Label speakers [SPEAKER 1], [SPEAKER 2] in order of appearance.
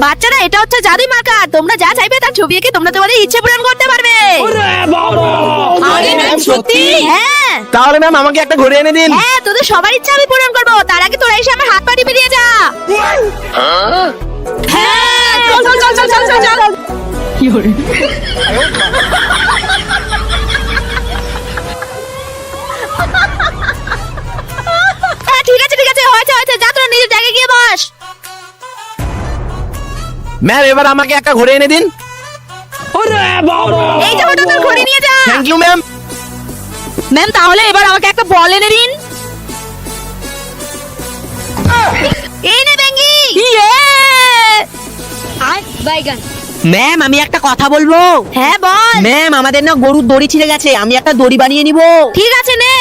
[SPEAKER 1] বাচ্চারা এটা হচ্ছে জাদুই মার্কা, তোমরা যা চাইবে তার ছবি এঁকে তোমরা তোমাদের ইচ্ছে পূরণ করতে পারবে। আরে ম্যাম সত্যি? হ্যাঁ।
[SPEAKER 2] তাহলে ম্যাম আমাকে একটা ঘড়ি এনে দিন।
[SPEAKER 1] হ্যাঁ, তোদের সবার ইচ্ছা আমি পূরণ করব, তার আগে তোরা এসে আমার হাত পা টিপে দিয়ে যা। হ্যাঁ, চল চল চল চল চল চল। কি হলো? ঠিক আছে ঠিক আছে, হয়েছে হয়েছে, যা তোরা নিজের জায়গায় গিয়ে বস।
[SPEAKER 2] ম্যাম এবার আমাকে একটা ঘড়ি এনে দিন।
[SPEAKER 1] এই যে ওটা তোর ঘড়ি নিয়ে যা।
[SPEAKER 2] Thank you ma'am.
[SPEAKER 1] ম্যাম তাহলে এবার আমাকে একটা বল এনে দিন। এই নে বেঙ্গি। ইয়ে!
[SPEAKER 3] আর বাইগান।
[SPEAKER 4] ম্যাম আমি একটা কথা বলবো।
[SPEAKER 1] হ্যাঁ বল।
[SPEAKER 4] ম্যাম আমাদের না গরুর দড়ি ছিঁড়ে গেছে, আমি একটা দড়ি বানিয়ে নিব।
[SPEAKER 1] ঠিক আছে নে।